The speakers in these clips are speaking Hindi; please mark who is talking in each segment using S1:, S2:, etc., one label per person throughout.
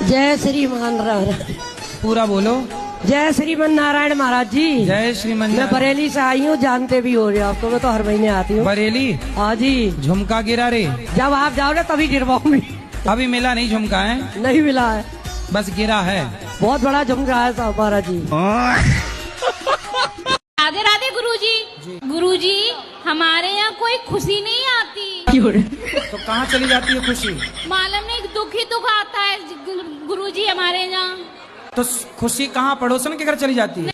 S1: जय श्रीमान
S2: पूरा बोलो।
S1: जय श्रीमन नारायण महाराज जी।
S2: जय श्रीमन।
S1: मैं बरेली से आई हूँ, जानते भी हो रहे हो आपको, मैं तो हर महीने आती हूँ।
S2: बरेली?
S1: हाँ जी।
S2: झुमका गिरा रे?
S1: जब आप जाओ ना तभी गिरवाऊंगी।
S2: अभी मिला नहीं झुमका है?
S1: नहीं मिला है,
S2: बस गिरा है।
S1: बहुत बड़ा झुमका है साहब महाराज जी।
S3: राधे राधे गुरुजी। गुरुजी हमारे यहाँ कोई खुशी नहीं आती।
S2: तो कहाँ चली जाती है खुशी?
S3: मालूम नहीं, दुख ही दुख आता है गुरुजी हमारे यहाँ।
S2: तो खुशी कहाँ पड़ोसन के घर चली जाती है?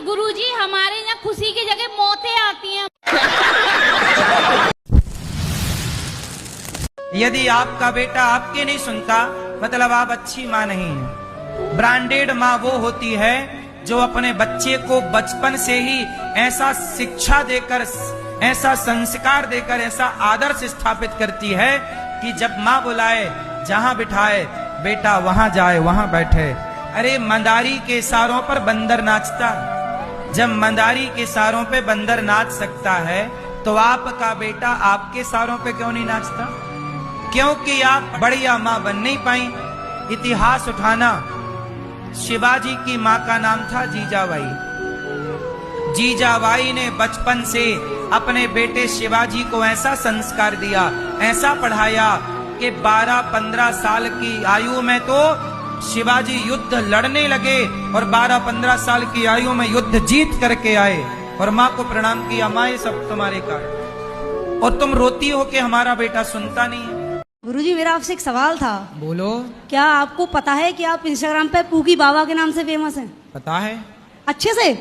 S3: गुरुजी हमारे यहाँ खुशी की जगह मौतें आती हैं।
S2: यदि आपका बेटा आपके नहीं सुनता मतलब आप अच्छी माँ नहीं है। ब्रांडेड माँ वो होती है जो अपने बच्चे को बचपन से ही ऐसा शिक्षा देकर, ऐसा संस्कार देकर, ऐसा आदर्श स्थापित करती है कि जब माँ बुलाए जहां बिठाए बेटा वहां जाए, वहां बैठे। अरे मंदारी के इशारों पर बंदर नाचता है। जब मंदारी के इशारों पे बंदर नाच सकता है तो आपका बेटा आपके इशारों पे क्यों नहीं नाचता? क्योंकि आप बढ़िया माँ बन नहीं पाई। इतिहास उठाना, शिवाजी की माँ का नाम था जीजाबाई। जीजाबाई ने बचपन से अपने बेटे शिवाजी को ऐसा संस्कार दिया, ऐसा पढ़ाया कि 12-15 साल की आयु में तो शिवाजी युद्ध लड़ने लगे और 12-15 साल की आयु में युद्ध जीत करके आए और माँ को प्रणाम किया, माँ ये सब तुम्हारे कारण। और तुम रोती हो कि हमारा बेटा सुनता नहीं है।
S4: गुरुजी मेरा आपसे एक सवाल था।
S2: बोलो।
S4: क्या आपको पता है कि आप इंस्टाग्राम पे पूकी बाबा के नाम से फेमस हैं?
S2: पता है,
S4: अच्छे से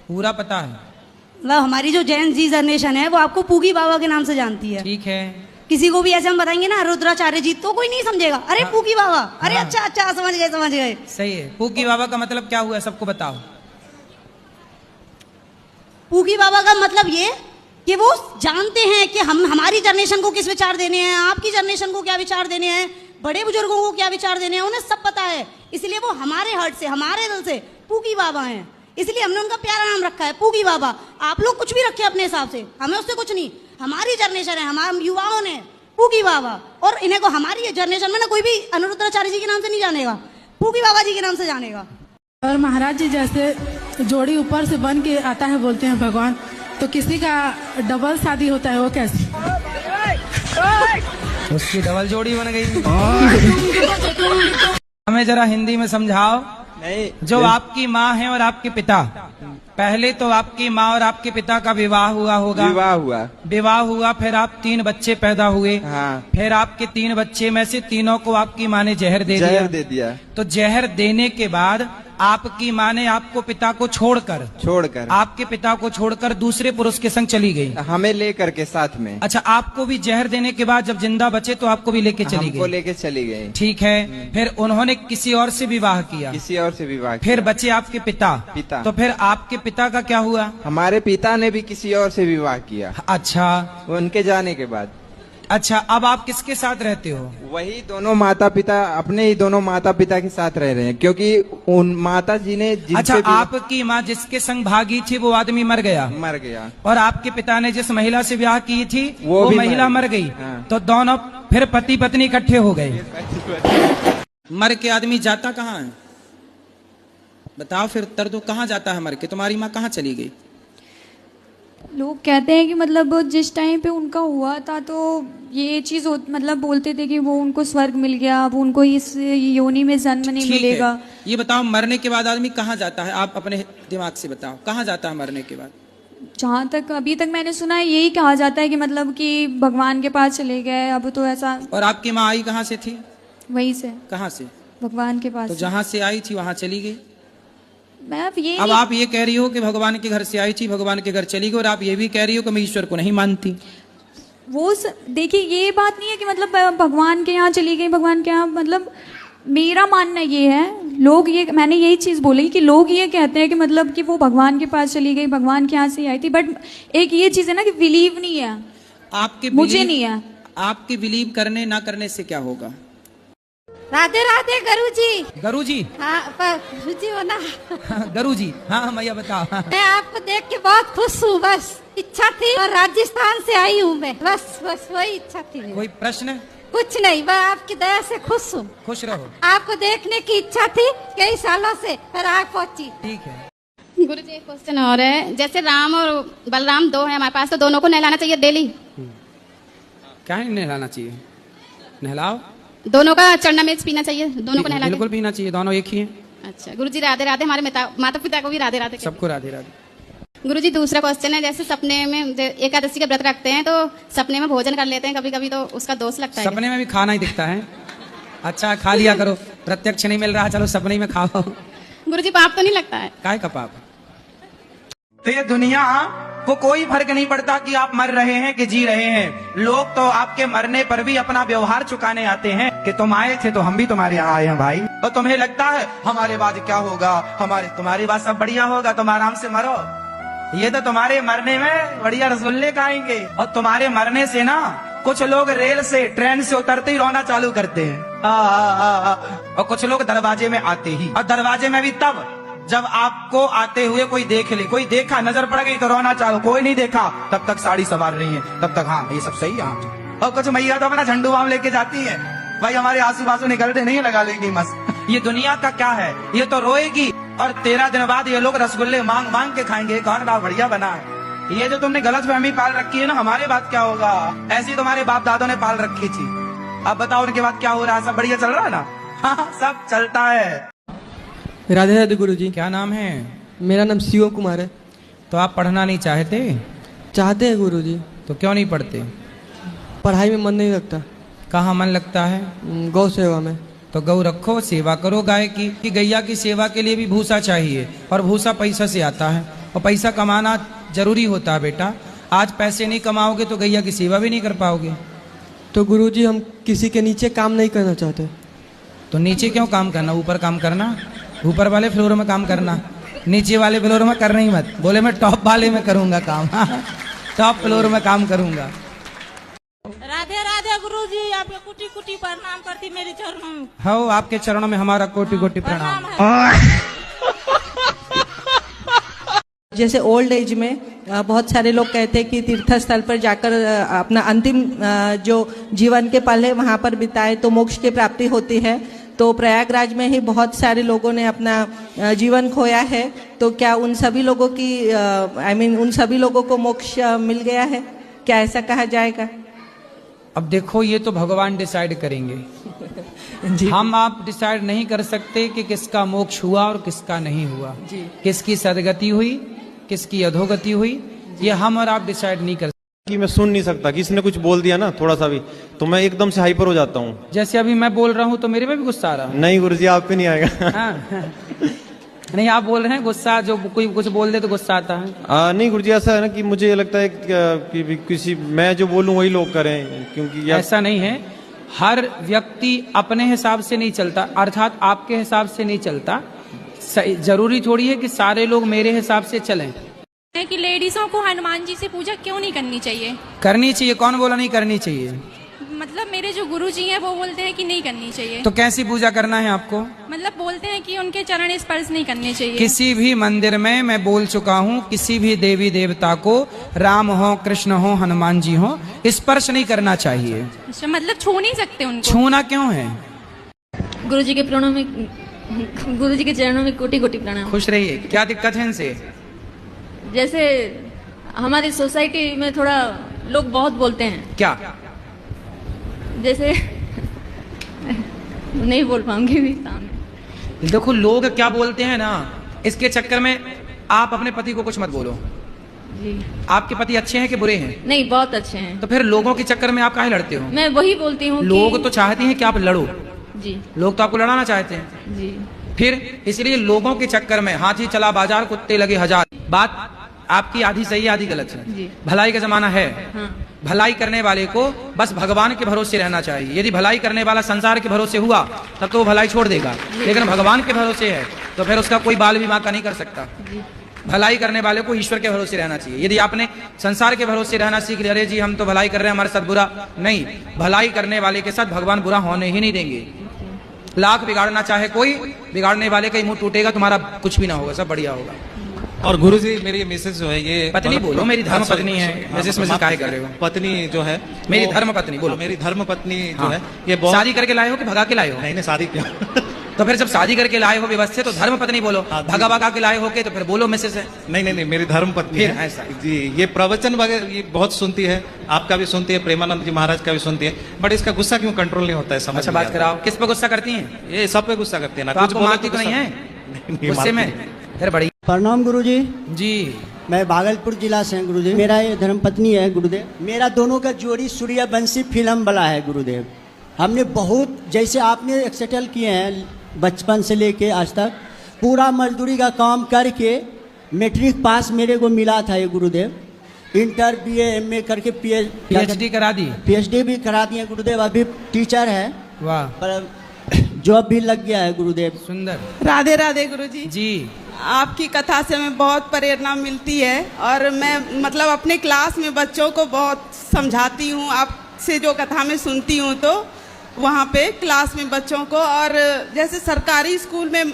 S2: पूरा पता है।
S4: मतलब हमारी जो जैन जी जनरेशन है वो आपको पूकी बाबा के नाम से जानती है।
S2: ठीक है।
S4: किसी को भी ऐसे हम बताएंगे ना रुद्राचार्य जी तो कोई नहीं समझेगा। अरे
S2: हाँ।
S4: पूकी बाबा, अरे
S2: हाँ।
S4: अच्छा अच्छा समझ गए समझ गए।
S2: सही है। पूकी बाबा का मतलब क्या हुआ सबको बताओ।
S4: पूकी बाबा का मतलब ये कि वो जानते हैं कि हम हमारी जनरेशन को किस विचार देने हैं, आपकी जनरेशन को क्या विचार देने हैं, बड़े बुजुर्गों को क्या विचार देने हैं, उन्हें सब पता है। इसलिए वो हमारे हर्ट से, हमारे दिल से पूकी बाबा हैं। इसलिए हमने उनका प्यारा नाम रखा है पूकी बाबा। आप लोग कुछ भी रखे अपने हिसाब से, हमें उससे कुछ नहीं। हमारी जनरेशन है, हमारे युवाओं ने पूकी बाबा, और इन्हें को हमारी जनरेशन में ना कोई भी अनिरुद्धाचार्य जी के नाम से नहीं जानेगा, पूकी बाबा जी के नाम से जानेगा।
S5: और महाराज जी जैसे जोड़ी ऊपर से बन के आता है बोलते हैं भगवान, तो किसी का डबल शादी होता है वो कैसे?
S2: उसकी डबल जोड़ी बन गई। हमें जरा हिंदी में समझाओ।
S6: नहीं,
S2: जो आपकी माँ है और आपके पिता, पहले तो आपकी माँ और आपके पिता का विवाह हुआ होगा। विवाह हुआ, फिर आप 3 बच्चे पैदा हुए।
S6: हाँ।
S2: फिर आपके 3 बच्चे में से तीनों को आपकी माँ ने जहर दे दिया। तो जहर देने के बाद आपकी माँ ने आपको पिता को छोड़कर आपके पिता को छोड़कर दूसरे पुरुष के संग चली गई,
S6: हमें लेकर के साथ में।
S2: अच्छा, आपको भी जहर देने के बाद जब जिंदा बचे तो आपको भी लेके चली गई?
S6: लेके चली गई।
S2: ठीक है। फिर उन्होंने किसी और से विवाह किया। फिर बचे आपके पिता। तो फिर आपके पिता का क्या हुआ?
S6: हमारे पिता ने भी किसी और से विवाह किया।
S2: अच्छा।
S6: उनके जाने के बाद।
S2: अच्छा, अब आप किसके साथ रहते हो?
S6: वही दोनों माता पिता, अपने ही दोनों माता पिता के साथ रह रहे हैं, क्योंकि उन माता जी ने
S2: अच्छा, आपकी माँ जिसके संग भागी थी वो आदमी मर गया। और आपके पिता ने जिस महिला से ब्याह की थी वो महिला मर गई।
S6: हाँ।
S2: तो दोनों फिर पति पत्नी इकट्ठे हो गए। मर के आदमी जाता कहाँ है बताओ? फिर उत्तर दो, कहाँ जाता है मर के? तुम्हारी माँ कहाँ चली गई?
S7: लोग कहते हैं कि मतलब जिस टाइम पे उनका हुआ था तो ये चीज मतलब बोलते थे कि वो उनको स्वर्ग मिल गया, अब उनको इस योनि में जन्म नहीं मिलेगा।
S2: ये बताओ, मरने के बाद आदमी कहाँ जाता है? आप अपने दिमाग से बताओ, कहाँ जाता है मरने के बाद?
S7: जहाँ तक अभी तक मैंने सुना है यही कहा जाता है कि मतलब कि भगवान के पास चले गए। अब तो ऐसा।
S2: और आपकी माँ आई कहाँ से थी?
S7: वहीं से।
S2: कहाँ से?
S7: भगवान के पास।
S2: तो जहाँ से आई थी वहाँ चली गई।
S7: अब
S2: आप ये कह रही हो कि भगवान के घर से आई थी, भगवान के घर चली गई, और आप ये भी कह रही हो कि मैं ईश्वर को नहीं मानती।
S7: वो देखिए, ये बात नहीं है कि मतलब भगवान के यहाँ चली गई, भगवान के यहाँ, मतलब मेरा मानना ये है, लोग ये, मैंने यही चीज बोली कि लोग ये कहते हैं कि मतलब कि वो भगवान के पास चली गई, भगवान के यहाँ से आई थी। बट एक ये चीज है ना कि बिलीव नहीं है
S2: आपके,
S7: मुझे नहीं है।
S2: आपके बिलीव करने ना करने से क्या होगा?
S4: राधे राधे गुरुजी।
S2: गुरुजी?
S4: हाँ गुरुजी हो ना?
S2: गुरुजी। हाँ मैया बताओ।
S4: मैं आपको देख के बहुत खुश हूँ, बस इच्छा थी और राजस्थान से आई हूँ मैं, बस वही इच्छा थी।
S2: कोई प्रश्न?
S8: कुछ नहीं, मैं आपकी दया से खुश हूँ।
S2: खुश रहो।
S8: आपको देखने की इच्छा थी कई सालों से, पर आ पहुंची।
S2: ठीक है।
S9: गुरु जी एक क्वेश्चन और है, जैसे राम और बलराम दो हैं हमारे पास, तो दोनों को नहलाना चाहिए डेली?
S2: क्या है नहलाना चाहिए? नहलाओ।
S9: दोनों का चरणामृत पीना चाहिए? दोनों को नहलाना?
S2: बिल्कुल पीना चाहिए, दोनों एक ही हैं।
S9: अच्छा गुरु जी राधे राधे। हमारे माता पिता को भी राधे राधे।
S2: सबको राधे राधे।
S9: गुरु जी दूसरा क्वेश्चन है, जैसे सपने में एकादशी का व्रत रखते हैं तो सपने में भोजन कर लेते हैं कभी कभी, तो उसका दोष लगता है?
S2: सपने में भी खाना ही दिखता है। अच्छा खा लिया करो, प्रत्यक्ष नहीं मिल रहा, चलो सपने में खाओ।
S9: गुरु जी पाप तो नहीं लगता है?
S2: काय का पाप? तो ये दुनिया को कोई फर्क नहीं पड़ता कि आप मर रहे हैं कि जी रहे हैं। लोग तो आपके मरने पर भी अपना व्यवहार चुकाने आते हैं कि तुम आए थे तो हम भी तुम्हारे यहाँ आए हैं भाई। और तुम्हें लगता है हमारे बाद क्या होगा, तुम्हारी बात सब बढ़िया होगा, तुम आराम से मरो। ये तो तुम्हारे मरने में बढ़िया रसगुल्ले खाएंगे। और तुम्हारे मरने से ना कुछ लोग रेल से ट्रेन से उतरते ही रोना चालू करते हैं। और कुछ लोग दरवाजे में आते ही, और दरवाजे में भी तब जब आपको आते हुए कोई देख ले। कोई देखा, नजर पड़ गई तो रोना चालू, कोई नहीं देखा तब तक साड़ी संवार रही है, तब तक हाँ ये सब सही है। और कुछ मैया तो अपना झंडू बाम लेके जाती है, भाई हमारे आंसू बासू निकलते नहीं, लगा लेंगी मस्त। ये दुनिया का क्या है, ये तो रोएगी और 13 दिन बाद ये लोग रसगुल्ले मांग मांग के खाएंगे, कौन बड़ा बढ़िया बना है। ये जो तुमने गलत फहमी पाल रखी है ना, हमारे बाद क्या होगा, ऐसी तुम्हारे बाप दादों ने पाल रखी थी। अब बताओ उनके बाद क्या हो रहा है, सब बढ़िया चल रहा है ना? हाँ सब चलता है।
S1: राधे राधे गुरुजी।
S2: क्या नाम है?
S1: मेरा नाम शिव कुमार है।
S2: तो आप पढ़ना नहीं चाहते?
S1: चाहते हैं गुरुजी।
S2: तो क्यों नहीं पढ़ते?
S1: पढ़ाई में मन नहीं लगता।
S2: कहाँ मन लगता है?
S1: गौ सेवा में।
S2: तो गौ रखो, सेवा करो गाय की। कि गैया की सेवा के लिए भी भूसा चाहिए, और भूसा पैसा से आता है, और पैसा कमाना जरूरी होता है बेटा। आज पैसे नहीं कमाओगे तो गैया की सेवा भी नहीं कर पाओगे।
S1: तो गुरुजी हम किसी के नीचे काम नहीं करना चाहते।
S2: तो नीचे क्यों काम करना, ऊपर काम करना। ऊपर वाले फ्लोर में काम करना, नीचे वाले फ्लोर में करना ही मत। बोले मैं टॉप वाले में करूंगा काम, टॉप फ्लोर में काम करूंगा।
S8: राधे राधे गुरुजी, आपके कुटी कुटी प्रणाम करती मेरे चरणों में।
S2: हो आपके चरणों में हमारा कोटि कोटि प्रणाम।
S1: जैसे ओल्ड एज में बहुत सारे लोग कहते हैं कि तीर्थ स्थल पर जाकर अपना अंतिम जो जीवन के पल है वहाँ पर बिताए तो मोक्ष की प्राप्ति होती है। तो प्रयागराज में ही बहुत सारे लोगों ने अपना जीवन खोया है, तो क्या उन सभी लोगों की उन सभी लोगों को मोक्ष मिल गया है, क्या ऐसा कहा जाएगा?
S2: अब देखो ये तो भगवान डिसाइड करेंगे। हम आप डिसाइड नहीं कर सकते कि किसका मोक्ष हुआ और किसका नहीं हुआ, किसकी सदगति हुई किसकी अधोगति हुई, ये हम और आप डिसाइड नहीं कर सकते।
S10: कि मैं सुन नहीं सकता, किसी ने कुछ बोल दिया ना थोड़ा सा भी तो मैं एकदम से हाइपर हो जाता हूँ।
S2: जैसे अभी मैं बोल रहा हूँ तो मेरे में भी गुस्सा आ रहा है।
S10: नहीं गुरुजी आप पे नहीं आएगा।
S2: हाँ। नहीं आप बोल रहे हैं गुस्सा, जो कोई कुछ बोल दे तो गुस्सा आता है।
S10: नहीं गुरुजी ऐसा है ना कि मुझे लगता है कि किसी मैं जो बोलूँ वही लोग करें, क्योंकि
S2: ऐसा नहीं है। हर व्यक्ति अपने हिसाब से नहीं चलता, अर्थात आपके हिसाब से नहीं चलता। जरूरी थोड़ी है कि सारे लोग मेरे हिसाब से चलें।
S3: कि लेडीजों को हनुमान जी से पूजा क्यों नहीं करनी चाहिए?
S2: करनी चाहिए, कौन बोला नहीं करनी चाहिए?
S3: मतलब मेरे जो गुरुजी हैं वो बोलते हैं कि नहीं करनी चाहिए।
S2: तो कैसी पूजा करना है आपको?
S3: मतलब बोलते हैं कि उनके चरण स्पर्श नहीं करने चाहिए।
S2: किसी भी मंदिर में मैं बोल चुका हूँ, किसी भी देवी देवता को, राम हो कृष्ण हो हनुमान जी हो, स्पर्श नहीं करना चाहिए।
S3: अच्छा, मतलब छू नहीं सकते उनको?
S2: छूना क्यों है?
S11: गुरुजी के प्रणों में, गुरुजी के चरणों में कोटि कोटि प्रणाम।
S2: खुश रहिए। क्या दिक्कत है इनसे?
S11: जैसे हमारी सोसाइटी में थोड़ा लोग बहुत बोलते हैं।
S2: क्या?
S11: जैसे नहीं बोल पाऊंगी भी सामने।
S2: देखो लोग क्या बोलते हैं ना, इसके चक्कर में आप अपने पति को कुछ मत बोलो।
S11: जी।
S2: आपके पति अच्छे हैं कि बुरे हैं?
S11: नहीं बहुत अच्छे हैं।
S2: तो फिर लोगों के चक्कर में आप काहे लड़ते हो?
S11: मैं वही बोलती हूँ
S2: लोग तो चाहते हैं कि आप लड़ो।
S11: जी।
S2: लोग तो आपको लड़ाना चाहते हैं।
S11: जी।
S2: फिर इसलिए लोगों के चक्कर में हाथी चला बाजार कुत्ते लगे हजार। बात आपकी आधी सही आधी गलत है। भलाई का जमाना है।
S11: हाँ।
S2: भलाई करने वाले को बस भगवान के भरोसे रहना चाहिए। यदि भलाई करने वाला संसार के भरोसे हुआ तब तो वो भलाई छोड़ देगा, लेकिन भगवान के भरोसे है तो फिर उसका कोई बाल विवाह का नहीं कर सकता। भलाई करने वाले को ईश्वर के भरोसे रहना चाहिए। यदि आपने संसार के भरोसे रहना सीख लिया, अरे जी हम तो भलाई कर रहे हैं हमारे साथ बुरा नहीं, भलाई करने वाले के साथ भगवान बुरा होने ही नहीं देंगे। लाख बिगाड़ना चाहे कोई, बिगाड़ने वाले का ही मुंह टूटेगा, तुम्हारा कुछ भी ना होगा, सब बढ़िया होगा।
S12: और गुरुजी मेरी मिसेज जो है ये
S2: पत्नी बोलो, मेरी धर्म पत्नी है, वैसे इसमें से काहे कर रहे हो?
S12: पत्नी जो है
S2: मेरी
S12: वो-
S2: धर्म पत्नी बोलो।
S12: मेरी धर्म पत्नी जो
S2: हाँ।
S12: है ये बहुत
S2: शादी करके लाए हो कि भगा के लाए हो?
S12: नहीं शादी किया
S2: तो फिर जब शादी करके लाए हो व्यवस्थित तो धर्म पत्नी बोलो,
S12: हाँ, जी।
S2: भगा भगा के लाए हो के तो फिर बोलो मिसेस है।
S12: नहीं मेरी धर्म पत्नी
S2: फिर
S12: है
S2: ऐसा।
S12: जी। ये प्रवचन वगैरह ये बहुत सुनती है, आपका भी सुनती है, प्रेमानंद जी महाराज का भी सुनती है, बट इसका गुस्सा क्यों कंट्रोल नहीं होता है समझ
S2: अच्छा
S12: नहीं
S2: बात
S12: आता।
S2: कराओ, किस पे गुस्सा करती हैं?
S12: ये सब पे गुस्सा करती है ना,
S2: तो
S12: कुछ
S2: आपको
S12: बोलो
S2: मारती तो नहीं
S12: गुस्सा-
S2: है
S12: नहीं,
S2: गुस्से में?
S12: मारती।
S2: फिर बड़ी
S13: प्रणाम गुरुजी।
S2: जी।
S13: मैं भागलपुर जिला से हूँ गुरुदेव। मेरा ये धर्मपत्नी है गुरुदेव। मेरा दोनों का जोड़ी सूर्यवंशी फिल्म वाला है गुरुदेव। हमने बहुत जैसे आपने सेटल किए हैं बचपन से लेके आज तक, पूरा मजदूरी का काम करके मैट्रिक पास मेरे को मिला था ये गुरुदेव। इंटर BA MA करके
S2: PhD करा दी?
S13: PhD भी करा दिए गुरुदेव। अभी टीचर है,
S2: वाह,
S13: पर जॉब भी लग गया है गुरुदेव।
S2: सुंदर।
S14: राधे राधे गुरुजी।
S2: जी।
S14: आपकी कथा से हमें बहुत प्रेरणा मिलती है और मैं मतलब अपने क्लास में बच्चों को बहुत समझाती हूँ। आपसे जो कथा में सुनती हूँ तो वहाँ पे क्लास में बच्चों को, और जैसे सरकारी स्कूल में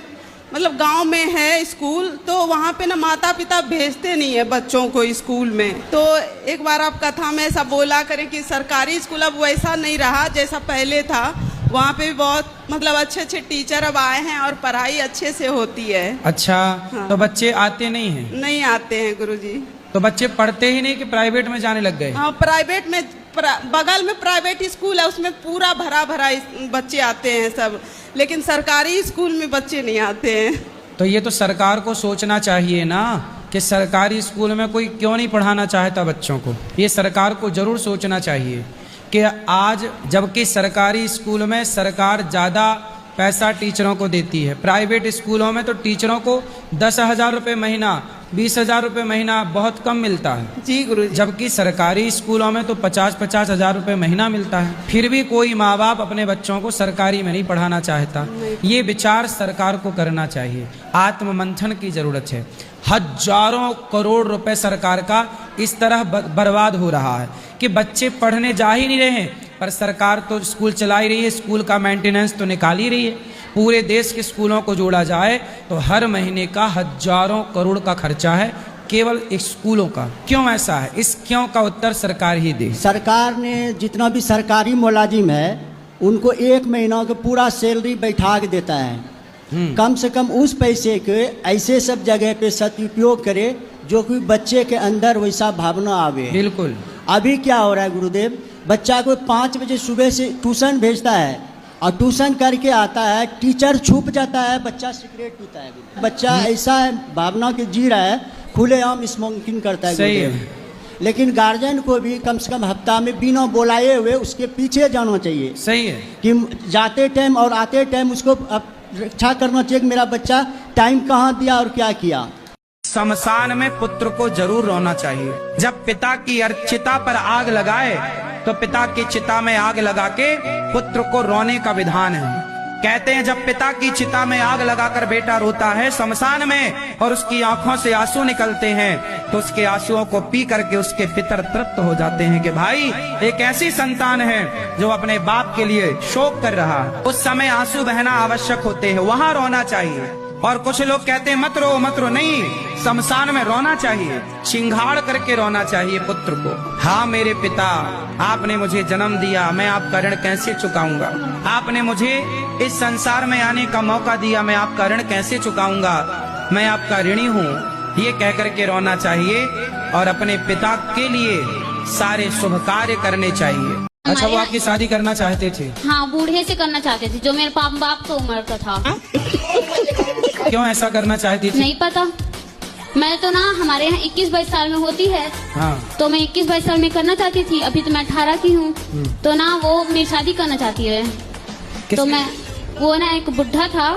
S14: मतलब गांव में है स्कूल तो वहाँ पे ना माता पिता भेजते नहीं है बच्चों को स्कूल में। तो एक बार आप कथा में ऐसा बोला करें कि सरकारी स्कूल अब वैसा नहीं रहा जैसा पहले था, वहाँ पे भी बहुत मतलब अच्छे अच्छे टीचर अब आए हैं और पढ़ाई अच्छे से होती है।
S2: अच्छा।
S14: हाँ।
S2: तो बच्चे आते नहीं हैं?
S14: नहीं आते हैं गुरुजी।
S2: तो बच्चे पढ़ते ही नहीं कि प्राइवेट में जाने लग गए?
S14: हाँ, प्राइवेट में बगल में प्राइवेट स्कूल है, उसमें पूरा भरा भरा बच्चे आते हैं सब, लेकिन सरकारी स्कूल में बच्चे नहीं आते हैं।
S2: तो ये तो सरकार को सोचना चाहिए ना कि सरकारी स्कूल में कोई क्यों नहीं पढ़ाना चाहता बच्चों को। ये सरकार को जरूर सोचना चाहिए कि आज जबकि सरकारी स्कूल में सरकार ज़्यादा पैसा टीचरों को देती है, प्राइवेट स्कूलों में तो टीचरों को 10,000 रुपये महीना, 20,000 रुपये महीना बहुत कम मिलता है।
S14: जी गुरु।
S2: जबकि सरकारी स्कूलों में तो 50-50 हज़ार रुपये महीना मिलता है। फिर भी कोई माँ बाप अपने बच्चों को सरकारी में नहीं पढ़ाना चाहता। ये विचार सरकार को करना चाहिए, आत्ममंथन की ज़रूरत है। हजारों करोड़ रुपए सरकार का इस तरह बर्बाद हो रहा है कि बच्चे पढ़ने जा ही नहीं रहे हैं, पर सरकार तो स्कूल चला ही रही है, स्कूल का मेंटेनेंस तो निकाल ही रही है। पूरे देश के स्कूलों को जोड़ा जाए तो हर महीने का हजारों करोड़ का खर्चा है केवल स्कूलों का। क्यों ऐसा है? इस क्यों का उत्तर सरकार ही दे।
S13: सरकार ने जितना भी सरकारी मुलाजिम है उनको 1 महीना का पूरा सैलरी बैठा के देता है। कम से कम उस पैसे के ऐसे सब जगह पे सदुपयोग करे जो कि बच्चे के अंदर वैसा भावना आवे।
S2: बिल्कुल।
S13: अभी क्या हो रहा है गुरुदेव, बच्चा को 5 बजे सुबह से ट्यूशन भेजता है और ट्यूशन करके आता है, टीचर छुप जाता है, बच्चा सिगरेट पीता है। बच्चा ऐसा है भावना के जी रहा है, खुलेआम स्मोकिंग करता है।
S2: सही है।
S13: लेकिन गार्जियन को भी कम से कम हफ्ता में बिना बुलाए हुए उसके पीछे जाना चाहिए।
S2: सही है
S13: कि जाते टाइम और आते टाइम उसको रक्षा करना चाहिए कि मेरा बच्चा टाइम कहाँ दिया और क्या किया।
S2: शमशान में पुत्र को जरूर रोना चाहिए। जब पिता की चिता पर आग लगाए तो पिता की चिता में आग लगा के पुत्र को रोने का विधान है। कहते हैं जब पिता की चिता में आग लगाकर बेटा रोता है शमशान में और उसकी आंखों से आंसू निकलते हैं तो उसके आंसुओं को पी करके उसके पितर तृप्त हो जाते हैं कि भाई एक ऐसी संतान है जो अपने बाप के लिए शोक कर रहा है। उस समय आंसू बहना आवश्यक होते हैं, वहां रोना चाहिए। और कुछ लोग कहते हैं मत रो, नहीं, शमशान में रोना चाहिए, चिंगाड़ करके रोना चाहिए पुत्र को। हाँ मेरे पिता, आपने मुझे जन्म दिया, मैं आपका ऋण कैसे चुकाऊंगा। आपने मुझे इस संसार में आने का मौका दिया, मैं आपका ऋण कैसे चुकाऊंगा, मैं आपका ऋणी हूँ। ये कह करके रोना चाहिए और अपने पिता के लिए सारे शुभ कार्य करने चाहिए। अच्छा, वो आपकी शादी करना चाहते थे?
S3: हाँ, बूढ़े से करना चाहते थे जो मेरे बाप का उम्र का था।
S2: क्यों ऐसा करना चाहती थी?
S3: नहीं पता। मैं तो ना हमारे यहाँ 21-22 साल में होती है।
S2: हाँ।
S3: तो मैं 21-22 साल में करना चाहती थी। अभी तो मैं 18 की हूँ। तो ना वो मेरी शादी करना चाहती है। तो मैं वो ना एक बुढ़ा था,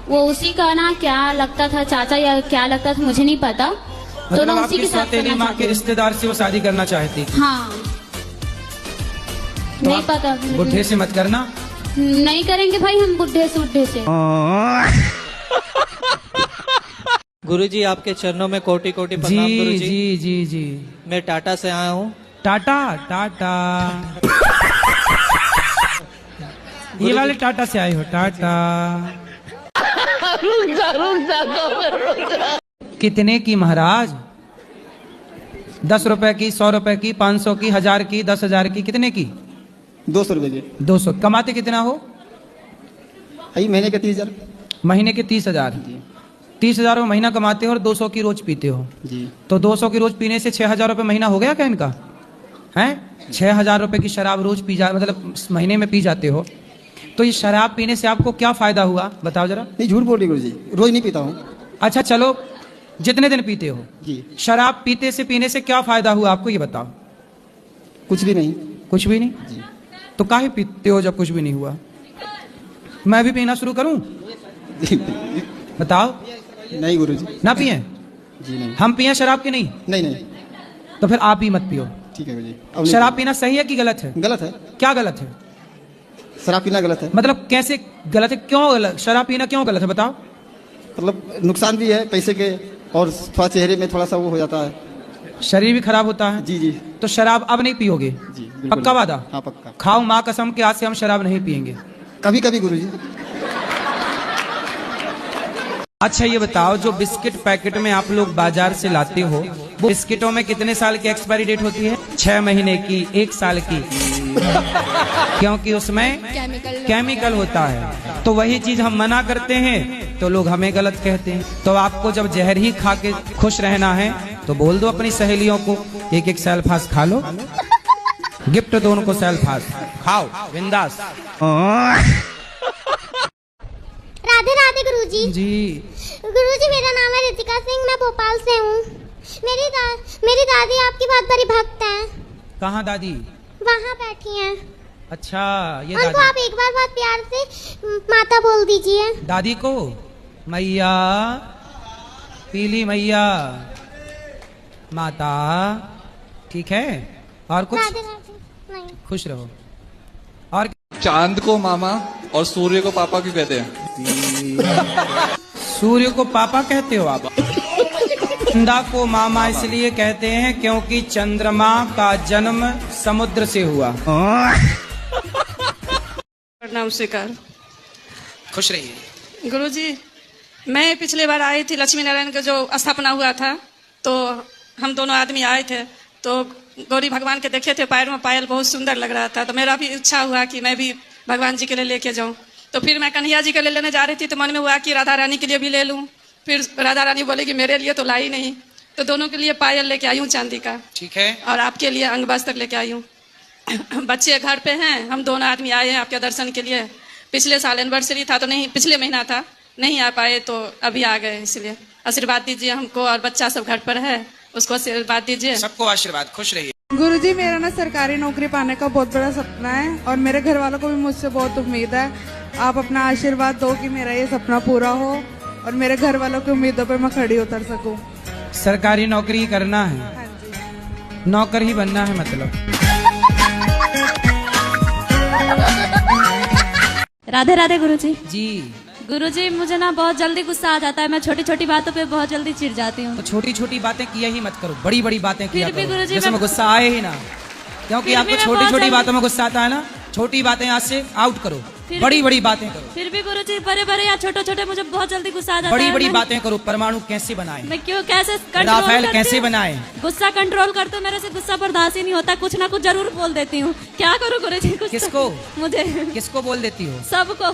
S3: वो उसी का ना क्या लगता था, चाचा या क्या लगता था मुझे नहीं पता। तो ना उसी के साथ
S2: माँ के रिश्तेदार से वो शादी करना चाहती थी।
S3: हाँ। तो नहीं पता।
S2: बुढ़े से मत करना।
S3: नहीं करेंगे भाई हम बुढ़े से।
S15: गुरुजी आपके चरणों में कोटि कोटि प्रणाम गुरुजी।
S2: जी जी जी।
S15: मैं टाटा से आया हूँ।
S2: टाटा ये वाले टाटा से आए हो? टाटा। कितने की महाराज? 10 रुपए की, 100 रुपए की, 500 की, 1000 की, 10,000 की, कितने की?
S16: 200 रुपए की।
S2: 200। कमाते कितना हो?
S16: महीने के 30,000।
S2: महीने के 30,000। 30,000 रुपये महीना कमाते हो और 200 की रोज पीते हो
S16: जी।
S2: तो 200 की रोज पीने से 6,000 रुपये महीना हो गया क्या इनका? हैं? 6,000 रुपये की शराब रोज पी जा, मतलब महीने में पी जाते हो, तो ये शराब पीने से आपको क्या फायदा हुआ बताओ जरा?
S16: नहीं, झूठ बोल रही गुरुजी, रोज नहीं पीता हूँ।
S2: अच्छा चलो, जितने दिन पीते हो
S16: जी।
S2: शराब पीने से क्या फायदा हुआ आपको, ये बताओ।
S16: कुछ भी नहीं।
S2: कुछ भी नहीं जी। तो काहे पीते हो जब कुछ भी नहीं हुआ? मैं भी पीना शुरू करूं? बताओ।
S16: नहीं गुरुजी।
S2: ना पिए
S16: जी? नहीं।
S2: हम पिए शराब की? नहीं
S16: नहीं।
S2: तो फिर आप ही मत पियो।
S16: ठीक है गुरुजी।
S2: शराब पीना सही है कि गलत है?
S16: गलत है।
S2: क्या गलत है?
S16: शराब पीना गलत है।
S2: मतलब कैसे गलत है? क्यों गलत? शराब पीना क्यों गलत है बताओ?
S16: मतलब नुकसान भी है पैसे के, और थोड़ा चेहरे में थोड़ा सा वो हो जाता है,
S2: शरीर भी खराब होता है।
S16: जी जी।
S2: तो शराब अब नहीं पियोगे?
S16: जी
S2: पक्का वादा?
S16: हाँ पक्का।
S2: खाओ माँ कसम के, आज से हम शराब नहीं पियेंगे।
S16: कभी कभी गुरुजी।
S2: अच्छा ये बताओ, जो बिस्किट पैकेट में आप लोग बाजार से लाते हो, वो बिस्किटों में कितने साल की एक्सपायरी डेट होती है? 6 महीने की, 1 साल की। क्योंकि उसमें केमिकल होता है। तो वही चीज हम मना करते हैं तो लोग हमें गलत कहते हैं। तो आपको जब जहर ही खा के खुश रहना है तो बोल दो अपनी सहेलियों को, एक सेल्फास खा लो, गिफ्ट दो उनको सेल्फास, खाओ बिंदास।
S17: राधे राधे गुरुजी।
S2: जी
S17: गुरुजी, मेरा नाम है रितिका सिंह, मैं भोपाल से हूँ। मेरी दादी आपकी बहुत बड़ी भक्त है।
S2: कहाँ दादी?
S17: वहाँ बैठी हैं।
S2: अच्छा ये
S17: उनको
S2: दादी।
S17: आप एक बार बहुत प्यार से माता बोल दीजिए।
S2: दादी को मैया, पीली मैया, माता, ठीक है? और कुछ?
S17: राधे राधे। नहीं।
S2: खुश रहो। और
S18: चांद को मामा और सूर्य को पापा क्यों कहते हैं?
S2: सूर्य को पापा कहते हो आप? चंदा को मामा इसलिए कहते हैं क्योंकि चंद्रमा का जन्म समुद्र से हुआ।
S19: प्रणाम स्वीकार।
S2: खुश रहिए।
S19: गुरुजी, मैं पिछले बार आई थी, लक्ष्मी नारायण का जो स्थापना हुआ था, तो हम दोनों आदमी आए थे, तो गौरी भगवान के देखे थे पैर में पायल, बहुत सुंदर लग रहा था। तो मेरा भी इच्छा हुआ कि मैं भी भगवान जी के लिए लेके जाऊं। तो फिर मैं कन्हैया जी के लिए लेने जा रही थी, तो मन में हुआ कि राधा रानी के लिए भी ले लूं। फिर राधा रानी बोले कि मेरे लिए तो लाई नहीं, तो दोनों के लिए पायल लेके आई हूँ चांदी का।
S2: ठीक है।
S19: और आपके लिए अंग वस्त्र लेके आई हूँ। बच्चे घर पे हैं, हम दोनों आदमी आए हैं आपके दर्शन के लिए। पिछले साल एनिवर्सरी था तो नहीं, पिछले महीना था, नहीं आ पाए, तो अभी आ गए। इसलिए आशीर्वाद दीजिए हमको, और बच्चा सब घर पर है, उसको आशीर्वाद दीजिए।
S2: सबको आशीर्वाद। खुश रहिए।
S20: गुरुजी, मेरा ना सरकारी नौकरी पाने का बहुत बड़ा सपना है, और मेरे घर वालों को भी मुझसे बहुत उम्मीद है। आप अपना आशीर्वाद दो कि मेरा ये सपना पूरा हो और मेरे घर वालों की उम्मीदों पर मैं खड़ी उतर सकूं।
S2: सरकारी नौकरी करना है?
S20: हाँ जी।
S2: नौकर ही बनना है मतलब?
S11: राधे राधे गुरुजी।
S2: जी।
S11: गुरुजी, मुझे ना बहुत जल्दी गुस्सा आ जाता है, मैं छोटी छोटी बातों पे बहुत जल्दी चिढ़ जाती हूँ।
S2: तो छोटी छोटी बातें किया ही मत करो, बड़ी बड़ी बातें किया
S11: फिर भी
S2: करो,
S11: गुरुजी
S2: जैसे में गुस्सा आए ही ना। क्योंकि आपको छोटी छोटी बातों में गुस्सा आता है ना, छोटी बातें आज से आउट करो, बड़ी बड़ी बातें करो।
S11: फिर भी गुरुजी, बड़े बड़े या छोटे छोटे मुझे बहुत जल्दी गुस्सा आ जाता है।
S2: बड़ी बड़ी बातें करो। परमाणु कैसे बनाए,
S11: मैं क्यों, कैसे
S2: राफेल कैसे बनाए,
S11: गुस्सा कंट्रोल करते हो। मेरे से गुस्सा बर्दाश्त ही नहीं होता, कुछ ना कुछ जरूर बोल देती हूँ। क्या करूँ गुरुजी?
S2: किसको?
S11: मुझे।
S2: किसको बोल देती हो?
S11: सबको।